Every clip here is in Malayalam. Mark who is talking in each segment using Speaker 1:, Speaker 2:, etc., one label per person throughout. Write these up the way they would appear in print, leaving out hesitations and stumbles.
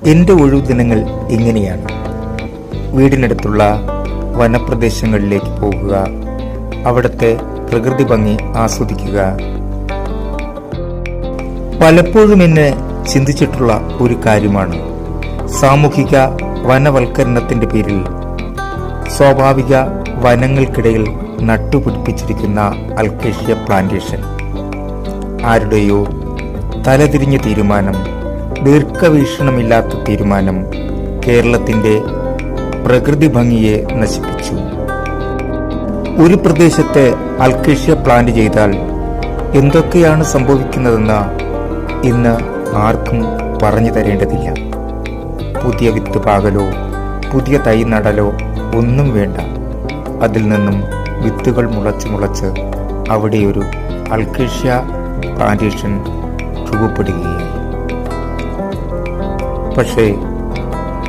Speaker 1: എൻ്റെ ഒഴിവു ദിനങ്ങൾ ഇങ്ങനെയാണ്. വീടിനടുത്തുള്ള വനപ്രദേശങ്ങളിലേക്ക് പോകുക, അവിടുത്തെ പ്രകൃതി ഭംഗി ആസ്വദിക്കുക. പലപ്പോഴും എന്നെ ചിന്തിച്ചിട്ടുള്ള ഒരു കാര്യമാണ് സാമൂഹിക വനവൽക്കരണത്തിന്റെ പേരിൽ സ്വാഭാവിക വനങ്ങൾക്കിടയിൽ നട്ടുപിടിപ്പിച്ചിരിക്കുന്ന അൽക്കേഷ്യ പ്ലാന്റേഷൻ. ആരുടെയോ തലതിരിഞ്ഞ തീരുമാനം, ദീർഘവീക്ഷണമില്ലാത്ത തീരുമാനം കേരളത്തിന്റെ പ്രകൃതി ഭംഗിയെ നശിപ്പിച്ചു. ഒരു പ്രദേശത്ത് അൽക്കേഷ്യ പ്ലാന്റ് ചെയ്താൽ എന്തൊക്കെയാണ് സംഭവിക്കുന്നതെന്ന് ഇന്ന് ആർക്കും പറഞ്ഞു തരേണ്ടതില്ല. പുതിയ വിത്ത് പാകലോ പുതിയ തൈ നടലോ ഒന്നും വേണ്ട. അതിൽ നിന്നും വിത്തുകൾ മുളച്ച് അവിടെ ഒരു അൽക്കേഷ്യ പ്ലാന്റേഷൻ രൂപപ്പെടുകയായി. പക്ഷേ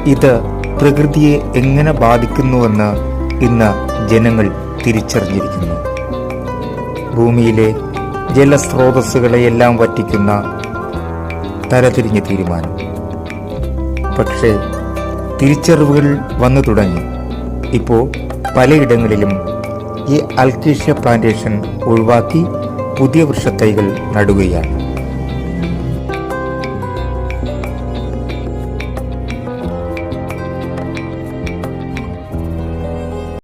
Speaker 1: ഇത് പ്രകൃതിയെ എങ്ങനെ ബാധിക്കുന്നുവെന്ന് ഇന്ന് ജനങ്ങൾ തിരിച്ചറിഞ്ഞിരിക്കുന്നു. ഭൂമിയിലെ ജലസ്രോതസ്സുകളെയെല്ലാം വറ്റിക്കുന്ന തലതിരിഞ്ഞ തീരുമാനം. പക്ഷേ തിരിച്ചറിവുകൾ വന്നു തുടങ്ങി. ഇപ്പോൾ പലയിടങ്ങളിലും ഈ അൽക്കേഷ്യ പ്ലാന്റേഷൻ ഒഴിവാക്കി പുതിയ വൃക്ഷത്തൈകൾ നടുകയാണ്.